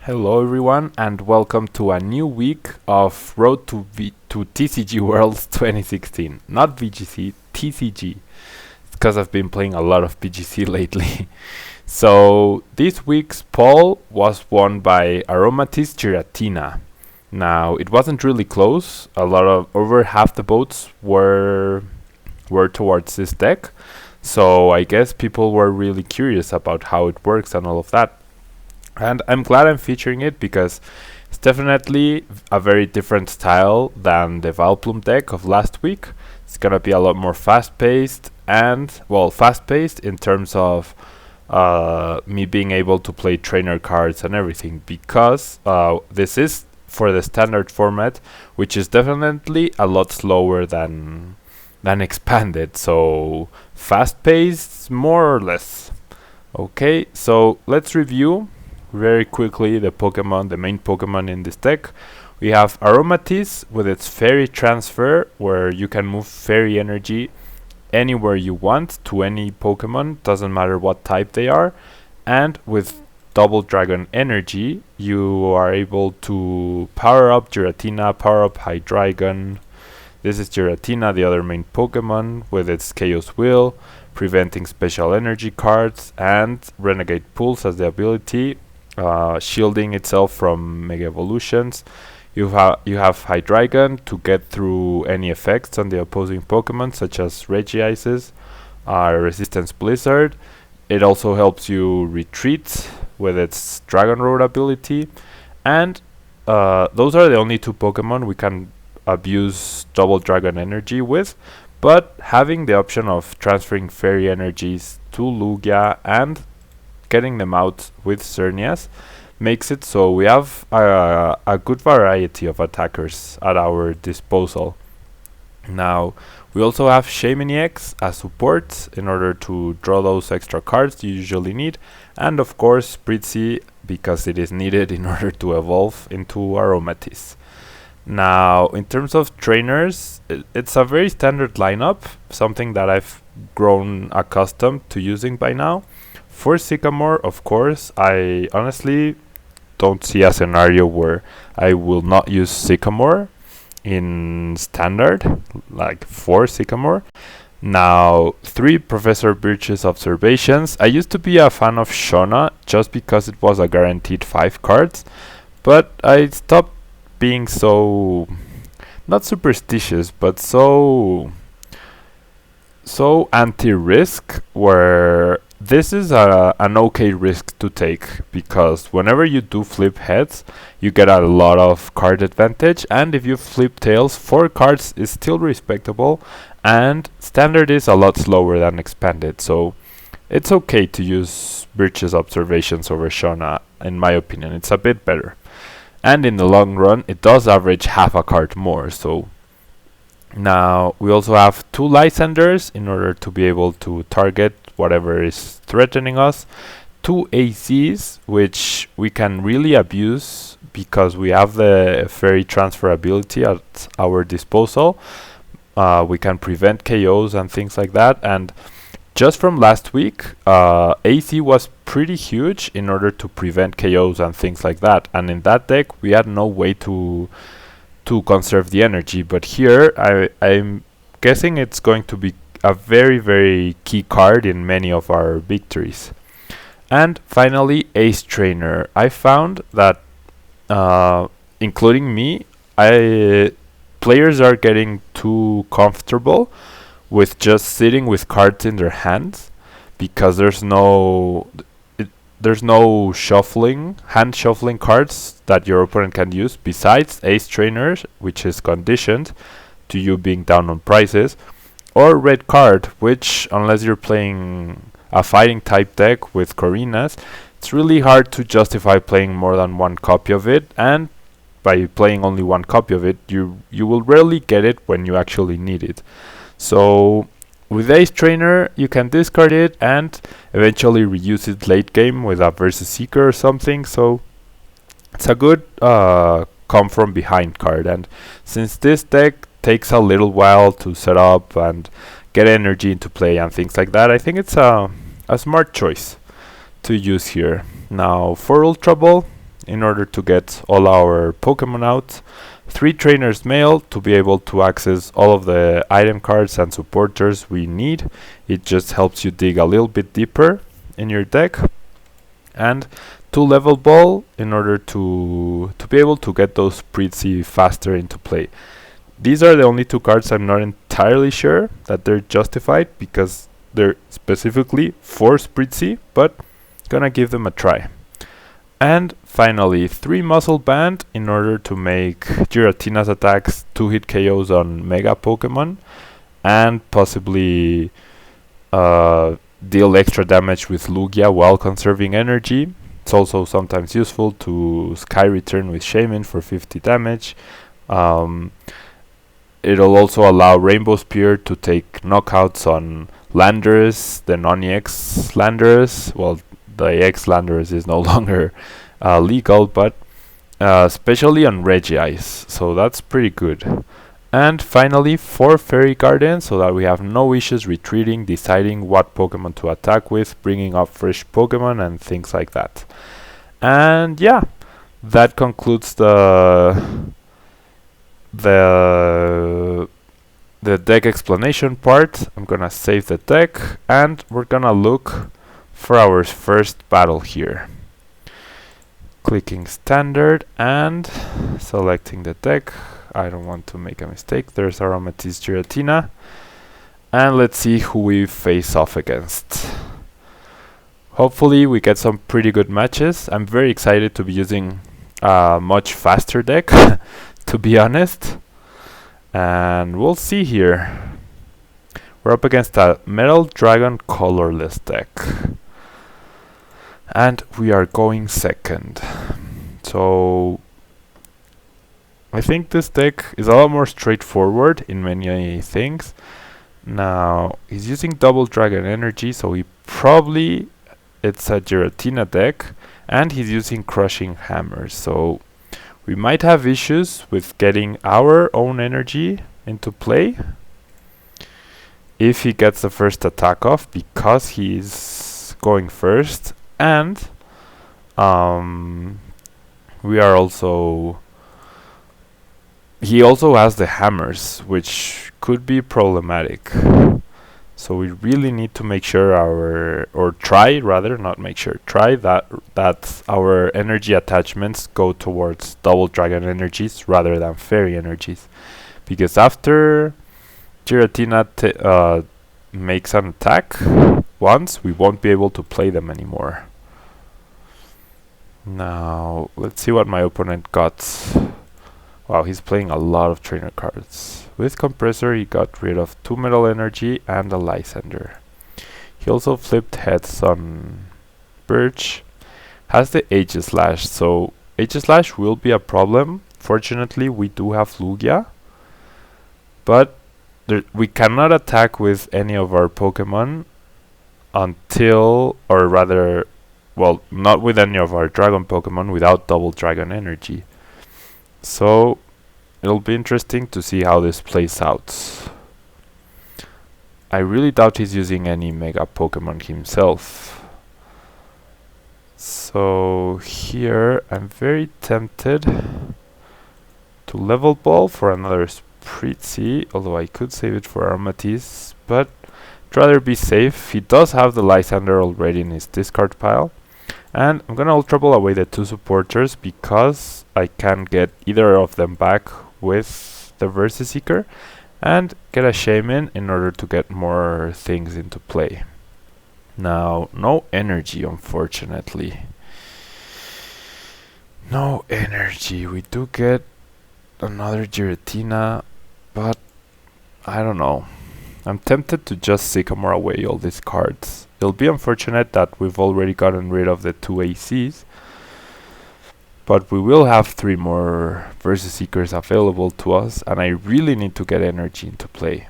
Hello everyone and welcome to a new week of Road to TCG Worlds 2016. Not VGC, TCG. It's because I've been playing a lot of VGC lately. So this week's poll was won by Aromatisse Giratina. Now it wasn't really close. Over half the votes were towards this deck. So I guess people were really curious about how it works and all of that. And I'm glad I'm featuring it because it's definitely a very different style than the Valplum deck of last week. It's gonna be a lot more fast-paced fast-paced in terms of me being able to play trainer cards and everything, because this is for the standard format, which is definitely a lot slower than expanded. So fast-paced, more or less. Okay, so let's review very quickly the main Pokemon in this deck. We have Aromatisse with its Fairy Transfer, where you can move Fairy Energy anywhere you want to any Pokemon, doesn't matter what type they are. And with Double Dragon Energy, you are able to power up Giratina, power up Hydreigon. This is Giratina, the other main Pokemon, with its Chaos Wheel, preventing special energy cards, and Renegade Pulse as the ability, shielding itself from Mega Evolutions. You have Hydreigon to get through any effects on the opposing Pokemon, such as Regice's Resistance Blizzard. It also helps you retreat with its Dragon Road ability. And those are the only two Pokemon we can abuse Double Dragon Energy with. But having the option of transferring Fairy Energies to Lugia and getting them out with Xerneas makes it so we have a good variety of attackers at our disposal. Now, we also have Shaymin EX as support in order to draw those extra cards you usually need, and of course Spritzy, because it is needed in order to evolve into Aromatisse. Now, in terms of trainers, it's a very standard lineup, something that I've grown accustomed to using by now. For Sycamore, of course, I honestly don't see a scenario where I will not use Sycamore in standard, like for Sycamore. Now, 3 Professor Birch's Observations. I used to be a fan of Shona just because it was a guaranteed 5 cards, but I stopped being so, not superstitious, but so anti-risk, where this is an okay risk to take, because whenever you do flip heads, you get a lot of card advantage, and if you flip tails, 4 cards is still respectable, and standard is a lot slower than expanded, so it's okay to use Birch's Observations over Shona. In my opinion, it's a bit better, and in the long run it does average half a card more. So now we also have 2 Lysanders in order to be able to target whatever is threatening us. 2 ACs, which we can really abuse because we have the Fairy Transfer ability at our disposal. We can prevent KOs and things like that. And just from last week, AC was pretty huge in order to prevent KOs and things like that. And in that deck, we had no way to conserve the energy. But here, I'm guessing it's going to be a very, very key card in many of our victories. And finally, Ace Trainer. I found that, including me, players are getting too comfortable with just sitting with cards in their hands, because there's no hand shuffling cards that your opponent can use besides Ace Trainers, which is conditioned to you being down on prices, or Red Card, which, unless you're playing a fighting type deck with Corinas, it's really hard to justify playing more than 1 copy of it, and by playing only 1 copy of it, you will rarely get it when you actually need it. So with Ace Trainer, you can discard it and eventually reuse it late game with a Versus Seeker or something, so it's a good come from behind card. And since this deck takes a little while to set up and get energy into play and things like that, I think it's a smart choice to use here. Now for Ultra Ball, in order to get all our Pokemon out. 3 trainers mail to be able to access all of the item cards and supporters we need. It just helps you dig a little bit deeper in your deck. And 2 level ball in order to be able to get those Spritzy faster into play. These are the only 2 cards I'm not entirely sure that they're justified because they're specifically for Spritzy, but gonna give them a try. And finally, 3 Muscle Band in order to make Giratina's attacks 2-hit KOs on Mega Pokemon and possibly deal extra damage with Lugia while conserving energy. It's also sometimes useful to Sky Return with Shaman for 50 damage. It'll also allow Rainbow Spear to take knockouts on Landers, the non-EX Landers. Well, the EX Landers is no longer legal, but especially on Regice, so that's pretty good. And finally, 4 Fairy Garden, so that we have no issues retreating, deciding what Pokemon to attack with, bringing up fresh Pokemon and things like that. And yeah, that concludes the deck explanation part. I'm gonna save the deck and we're gonna look for our first battle here. Clicking standard and selecting the deck. I don't want to make a mistake. There's Aromatisse Giratina. And let's see who we face off against. Hopefully we get some pretty good matches. I'm very excited to be using a much faster deck, to be honest. And we'll see here. We're up against a Metal Dragon colorless deck. And we are going second. So I think this deck is a lot more straightforward in many things. Now he's using double Dragon Energy, so he probably it's a Giratina deck, and he's using Crushing Hammers, so we might have issues with getting our own energy into play if he gets the first attack off, because he's going first, and we are also he also has the hammers, which could be problematic. So we really need to make sure try that our energy attachments go towards double dragon energies rather than fairy energies. Because after Giratina makes an attack once, we won't be able to play them anymore. Now, let's see what my opponent got. Wow, he's playing a lot of trainer cards. With Compressor, he got rid of 2 Metal Energy and a Lysandre. He also flipped heads on Birch. Has the Aegislash, so Aegislash will be a problem. Fortunately, we do have Lugia, but we cannot attack with any of our Pokemon until, or rather, well, not with any of our Dragon Pokemon without double Dragon Energy. So it'll be interesting to see how this plays out. I really doubt he's using any Mega Pokemon himself. So here I'm very tempted to Level Ball for another Spritzy, although I could save it for Aromatisse, but I'd rather be safe. He does have the Lysandre already in his discard pile. And I'm gonna Ultra Ball away the 2 supporters because I can get either of them back with the Versus Seeker and get a Shaman in order to get more things into play. Now, no energy, unfortunately. No energy. We do get another Giratina, but I don't know. I'm tempted to just Sycamore away all these cards. It'll be unfortunate that we've already gotten rid of the 2 ACs, but we will have 3 more Versus Seekers available to us, and I really need to get energy into play.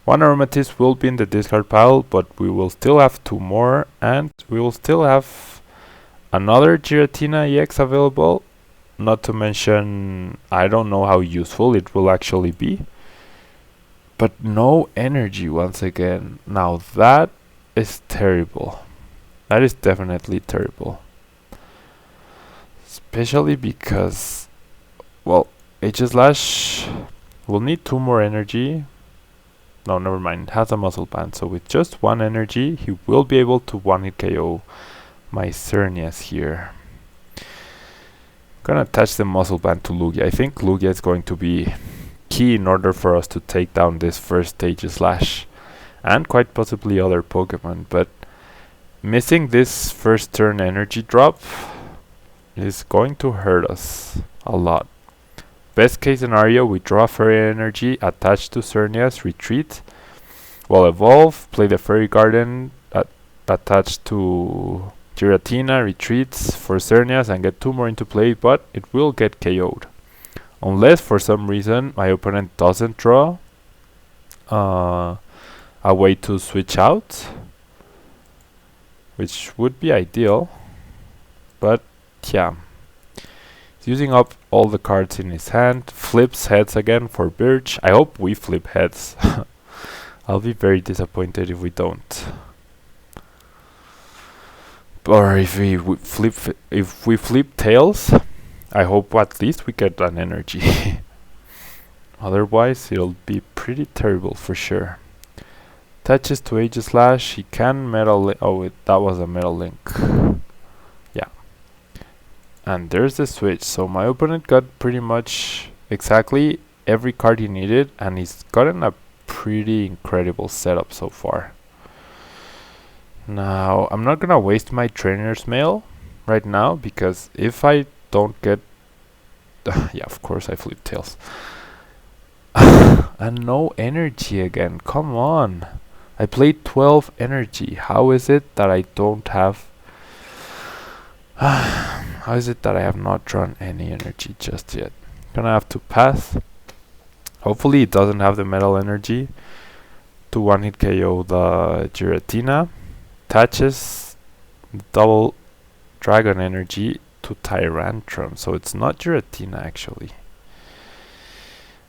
1 Aromatisse will be in the discard pile, but we will still have 2 more, and we will still have another Giratina EX available, not to mention I don't know how useful it will actually be. But no energy once again. Now that is terrible. That is definitely terrible. Especially because, well, Aegislash will need 2 more energy. No, never mind, it has a muscle band, so with just 1 energy, he will be able to one-hit KO my Xerneas here. Gonna attach the muscle band to Lugia. I think Lugia is going to be key in order for us to take down this first Aegislash, and quite possibly other Pokemon, but missing this first turn energy drop is going to hurt us a lot. Best case scenario, we draw Fairy Energy, attach to Xerneas, retreat, well, evolve, play the Fairy Garden, attach to Giratina, retreats for Xerneas and get 2 more into play, but it will get KO'd. Unless for some reason my opponent doesn't draw a way to switch out, which would be ideal, but yeah. He's using up all the cards in his hand, flips heads again for Birch. I hope we flip heads. I'll be very disappointed if we don't. Or if we flip tails, I hope at least we get an energy. Otherwise, it'll be pretty terrible for sure. Touches to Aegislash, he can Metal that was a Metal Link. Yeah. And there's the switch, so my opponent got pretty much exactly every card he needed, and he's gotten a pretty incredible setup so far. Now, I'm not gonna waste my Trainer's Mail right now, because if I don't get... yeah, of course I flip tails. And no energy again, come on! I played 12 energy, how is it that I don't have... how is it that I have not drawn any energy just yet? Gonna have to pass. Hopefully it doesn't have the Metal Energy to one-hit KO the Giratina. Attaches double Dragon Energy to Tyrantrum, so it's not Giratina actually.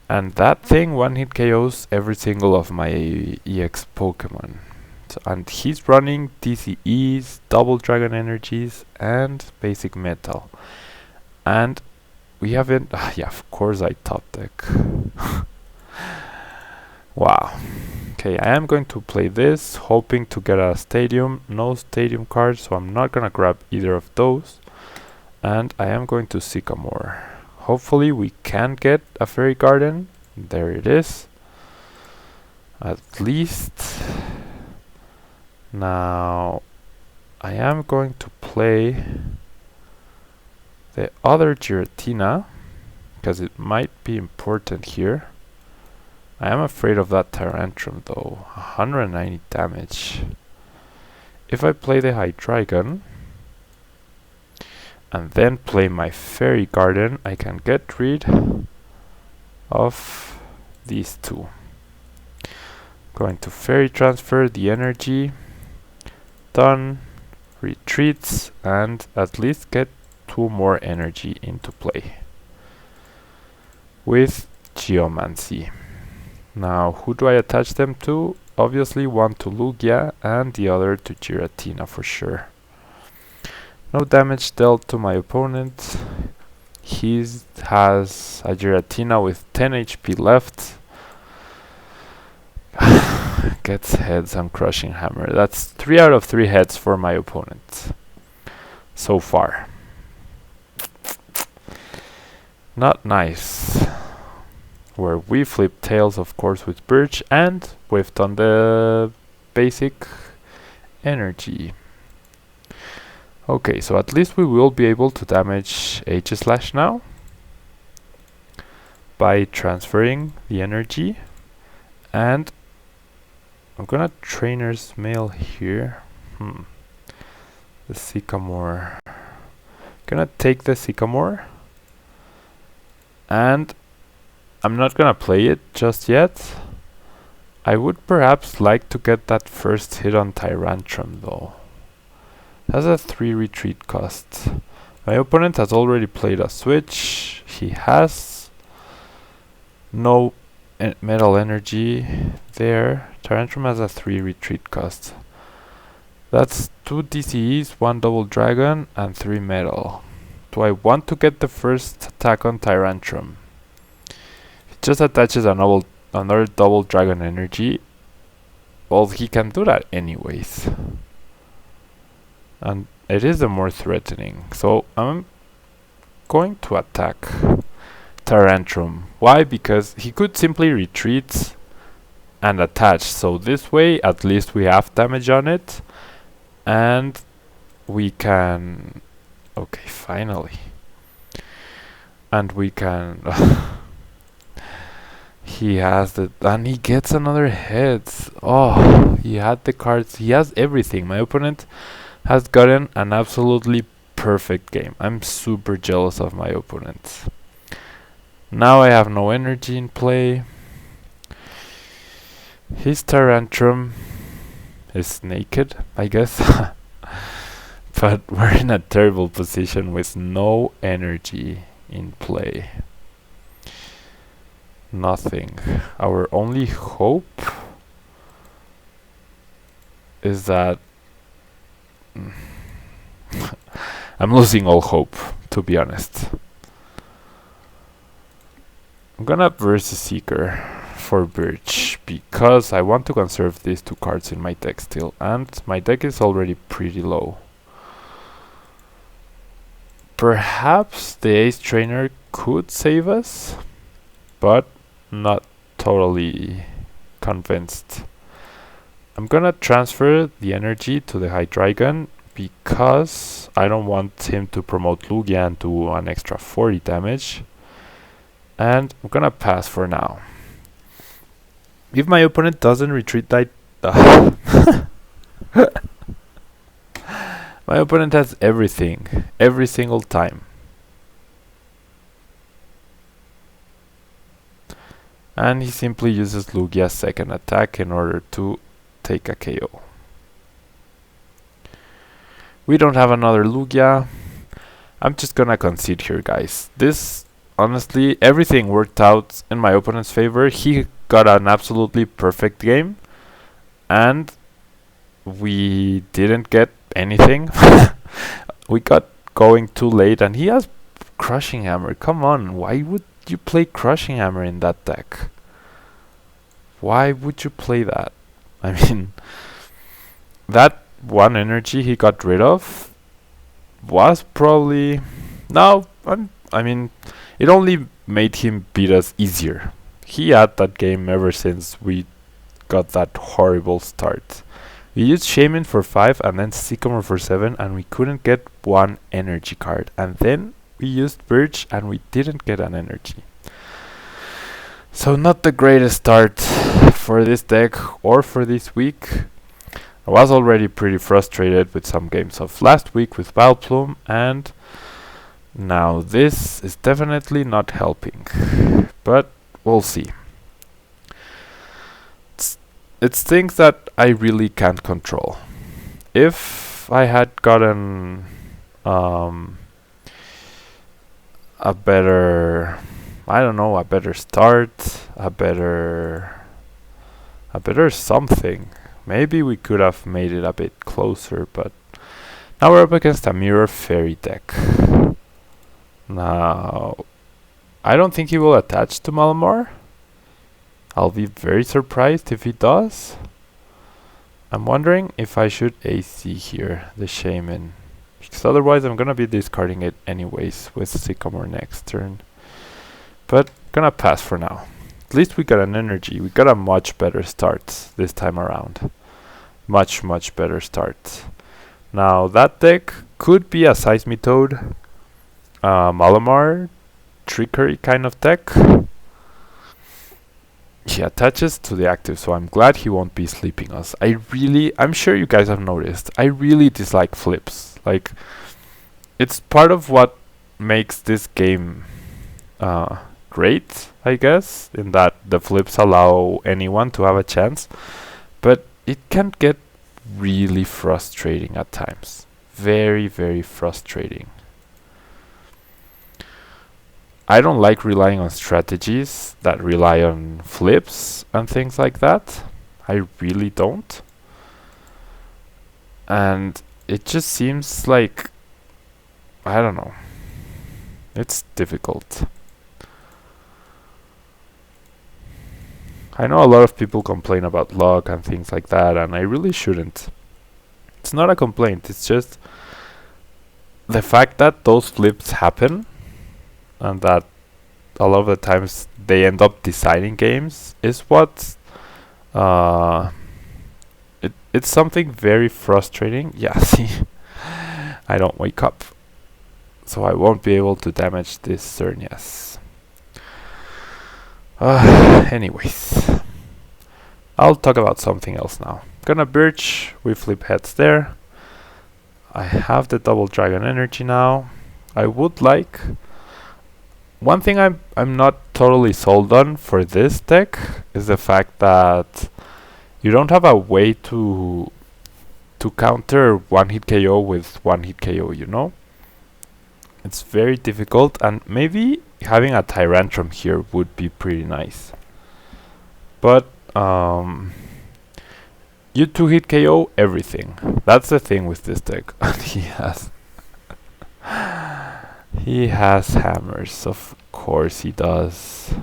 And that thing one-hit KOs every single of my EX Pokemon. And he's running DCEs, double Dragon Energies, and basic Metal. And we haven't... yeah, of course I top deck. Wow. Okay, I am going to play this, hoping to get a Stadium. No Stadium cards, so I'm not gonna grab either of those. And I am going to Sycamore. Hopefully we can get a Fairy Garden. There it is. At least... Now, I am going to play the other Giratina, because it might be important here. I am afraid of that Tyrantrum though, 190 damage. If I play the Hydreigon, and then play my Fairy Garden, I can get rid of these two. Going to Fairy Transfer the energy. Done, retreats, and at least get 2 more energy into play with Geomancy. Now, who do I attach them to? Obviously one to Lugia and the other to Giratina for sure. No damage dealt to my opponent. He has a Giratina with 10 HP left. Gets heads on Crushing Hammer. That's 3 out of 3 heads for my opponent so far. Not nice. Where we flip tails, of course, with Birch and whiffed on the basic energy. Okay, so at least we will be able to damage Aegislash now by transferring the energy, and I'm gonna Trainer's Mail here. The Sycamore. Gonna take the Sycamore, and I'm not gonna play it just yet. I would perhaps like to get that first hit on Tyrantrum though. It has a 3 retreat cost. My opponent has already played a switch. He has no Metal Energy there. Tyrantrum has a 3 retreat cost. That's 2 DCEs, 1 double dragon, and 3 metal. do I want to get the first attack on Tyrantrum? If it just attaches another double dragon energy, well, he can do that anyways. And it is the more threatening. So I'm going to attack Tyrantrum. Why? Because he could simply retreat and attach. So this way, at least we have damage on it. And we can... Okay, finally. And we can... He has the... And he gets another heads. Oh, he had the cards. He has everything. My opponent has gotten an absolutely perfect game. I'm super jealous of my opponent. Now I have no energy in play. His Tyrantrum is naked, I guess. But we're in a terrible position with no energy in play. Nothing. Our only hope is that I'm losing all hope, to be honest. I'm gonna Versus Seeker for Birch because I want to conserve these two cards in my deck still, and my deck is already pretty low. Perhaps the Ace Trainer could save us, but not totally convinced. I'm gonna transfer the energy to the Hydreigon because I don't want him to promote Lugia and do an extra 40 damage. And I'm gonna pass for now. If my opponent doesn't retreat that... My opponent has everything, every single time. And he simply uses Lugia's second attack in order to take a KO. We don't have another Lugia. I'm just gonna concede here, guys. This, honestly, everything worked out in my opponent's favor. He got an absolutely perfect game, and we didn't get anything. We got going too late, and he has Crushing Hammer. Come on, why would you play Crushing Hammer in that deck? Why would you play that? I mean, that one energy he got rid of was probably... No, I mean, it only made him beat us easier. He had that game ever since we got that horrible start. We used Shaman for 5 and then Sycamore for 7, and we couldn't get one energy card. And then we used Birch and we didn't get an energy. So not the greatest start for this deck or for this week. I was already pretty frustrated with some games of last week with Vileplume, and now this is definitely not helping. But we'll see. It's things that I really can't control. If I had gotten a better, I don't know, a better start, a better something, maybe we could have made it a bit closer, but now we're up against a Mirror Fairy deck. Now, I don't think he will attach to Malamar. I'll be very surprised if he does. I'm wondering if I should AC here, the Shaman, because otherwise I'm gonna be discarding it anyways with Sycamore next turn. But gonna pass for now. At least we got an energy. We got a much better start this time around. Much better start. Now that deck could be a Seismitoad, Malamar, Trickery kind of deck. He attaches to the active, so I'm glad he won't be sleeping us. I'm sure you guys have noticed, I really dislike flips. Like, it's part of what makes this game great, I guess, in that the flips allow anyone to have a chance, but it can get really frustrating at times. Very frustrating. I don't like relying on strategies that rely on flips and things like that. I really don't. And it just seems like, I don't know. It's difficult. I know a lot of people complain about luck and things like that, and I really shouldn't. It's not a complaint, it's just the fact that those flips happen and that a lot of the times they end up deciding games is what it's something very frustrating. Yeah, see, I don't wake up, so I won't be able to damage this Xerneas. Anyways, I'll talk about something else now. Gonna Birch, we flip heads there. I have the double dragon energy now. I would like... One thing I'm not totally sold on for this deck is the fact that you don't have a way to counter one hit KO with one hit KO, you know? It's very difficult, and maybe having a Tyrantrum here would be pretty nice. But you 2-hit KO everything. That's the thing with this deck. He has hammers, of course he does.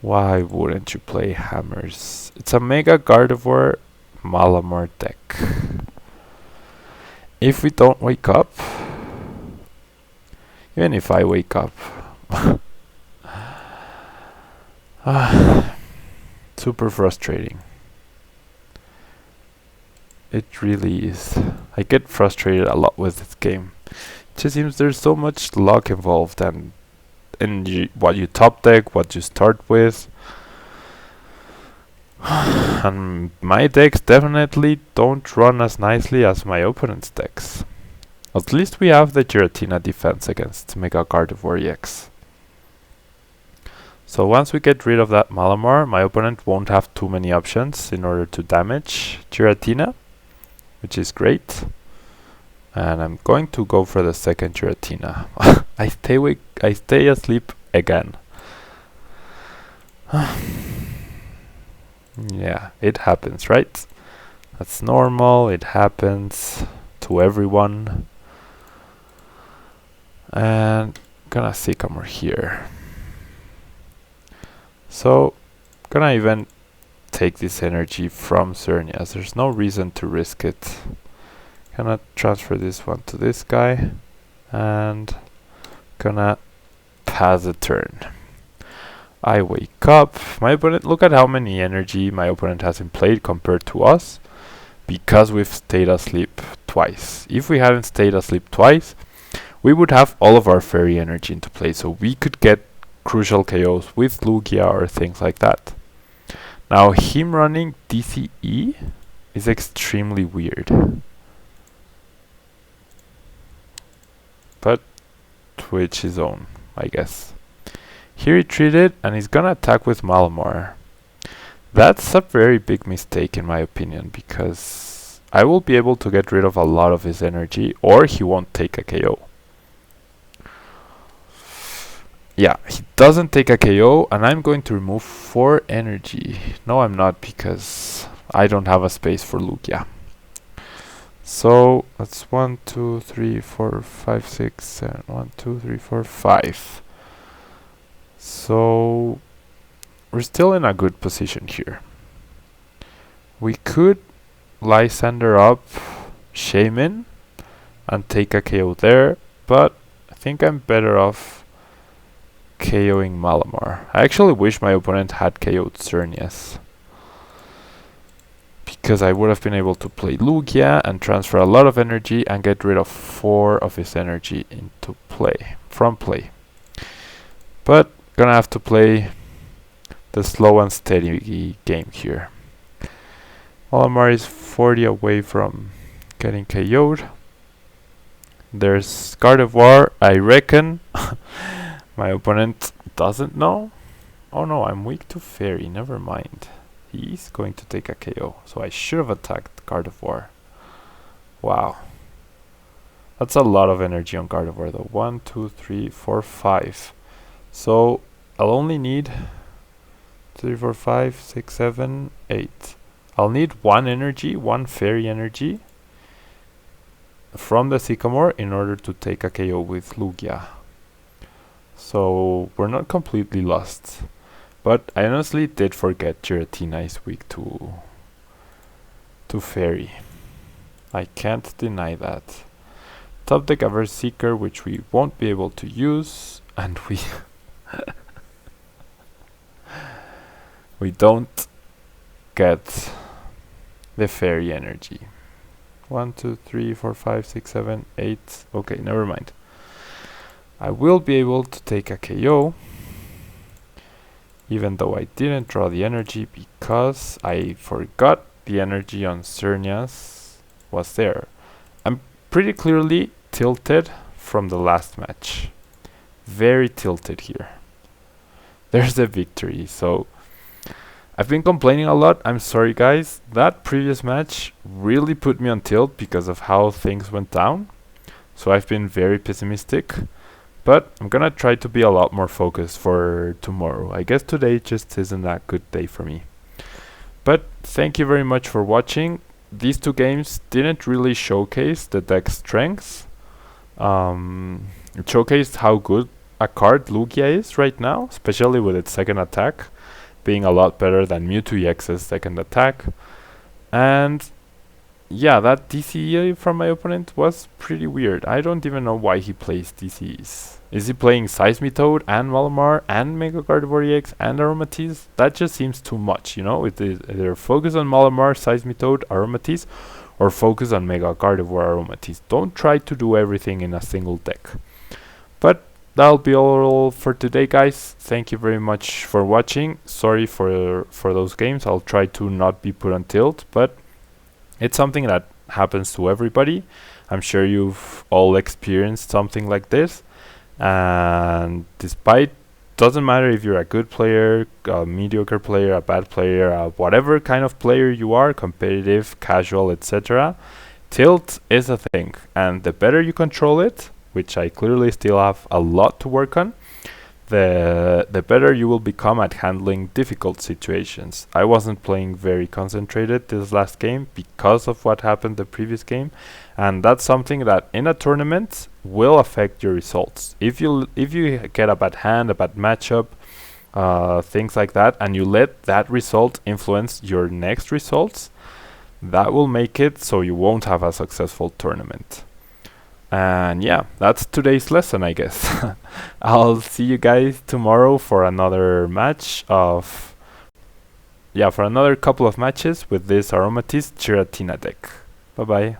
Why wouldn't you play hammers? It's a Mega Gardevoir Malamar deck. If we don't wake up, even if I wake up, super frustrating. It really is. I get frustrated a lot with this game. It just seems there's so much luck involved, and what you top deck, what you start with. And my decks definitely don't run as nicely as my opponent's decks. At least we have the Giratina defense against Mega Gardevoir EX. So once we get rid of that Malamar, my opponent won't have too many options in order to damage Giratina, which is great. And I'm going to go for the second Giratina. I stay asleep again. Yeah, it happens, right? That's normal, it happens to everyone. And gonna Sycamore here. So, gonna even take this energy from Xerneas. There's no reason to risk it. Gonna transfer this one to this guy. And gonna pass the turn. I wake up. My opponent, look at how many energy my opponent has in play compared to us, because we've stayed asleep twice. If we hadn't stayed asleep twice, we would have all of our fairy energy into play, so we could get crucial KOs with Lugia or things like that. Now him running DCE is extremely weird, but to each his own, I guess. Here he treated, and he's gonna attack with Malamar. That's a very big mistake in my opinion, because I will be able to get rid of a lot of his energy, or he won't take a KO. Yeah, he doesn't take a KO, and I'm going to remove 4 energy. No, I'm not, because I don't have a space for Lugia. So that's 1, 2, 3, 4, 5, 6, 7. 1, 2, 3, 4, 5. So we're still in a good position here. We could Lysander up Shaman and take a KO there, but I think I'm better off KOing Malamar. I actually wish my opponent had KO'd Xerneas, because I would have been able to play Lugia and transfer a lot of energy and get rid of 4 of his energy into play, from play. But gonna have to play the slow and steady game here. Malamar is 40 away from getting KO'd. There's Gardevoir, I reckon. My opponent doesn't know. Oh no, I'm weak to Fairy, never mind. He's going to take a KO, so I should have attacked Gardevoir. Wow. That's a lot of energy on Gardevoir though. 1, 2, 3, 4, 5. So I'll only need 3, 4, 5, 6, 7, 8. I'll need 1 energy, 1 fairy energy. from the Sycamore in order to take a KO with Lugia. So we're not completely lost. But I honestly did forget Giratina is weak to Fairy. I can't deny that. Top deck Averse Seeker, which we won't be able to use, and we don't get the Fairy energy. 1, 2, 3, 4, 5, 6, 7, 8. Okay, never mind. I will be able to take a KO, even though I didn't draw the energy because I forgot the energy on Cernias was there. I'm pretty clearly tilted from the last match. Very tilted here. There's the victory. So I've been complaining a lot. I'm sorry guys. That previous match really put me on tilt because of how things went down. So I've been very pessimistic. But I'm gonna try to be a lot more focused for tomorrow. I guess today just isn't a good day for me. But thank you very much for watching. These two games didn't really showcase the deck strengths. It showcased how good a card Lugia is right now, especially with its second attack being a lot better than Mewtwo EX's second attack. And yeah, that DCE from my opponent was pretty weird. I don't even know why he plays DCEs. Is he playing Seismitoad and Malamar and Mega Gardevoir EX and Aromatisse? That just seems too much, you know? It is either focus on Malamar, Seismitoad, Aromatisse, or focus on Mega Gardevoir Aromatisse. Don't try to do everything in a single deck. But that'll be all for today, guys. Thank you very much for watching. Sorry for those games. I'll try to not be put on tilt, but it's something that happens to everybody. I'm sure you've all experienced something like this. And doesn't matter if you're a good player, a mediocre player, a bad player, whatever kind of player you are, competitive, casual, etc. Tilt is a thing. And the better you control it, which I clearly still have a lot to work on, the better you will become at handling difficult situations. I wasn't playing very concentrated this last game because of what happened the previous game, and that's something that in a tournament will affect your results. If you get a bad hand, a bad matchup, things like that, and you let that result influence your next results, that will make it so you won't have a successful tournament. And yeah, that's today's lesson, I guess. I'll see you guys tomorrow for another match for another couple of matches with this Aromatisse Giratina deck. Bye bye.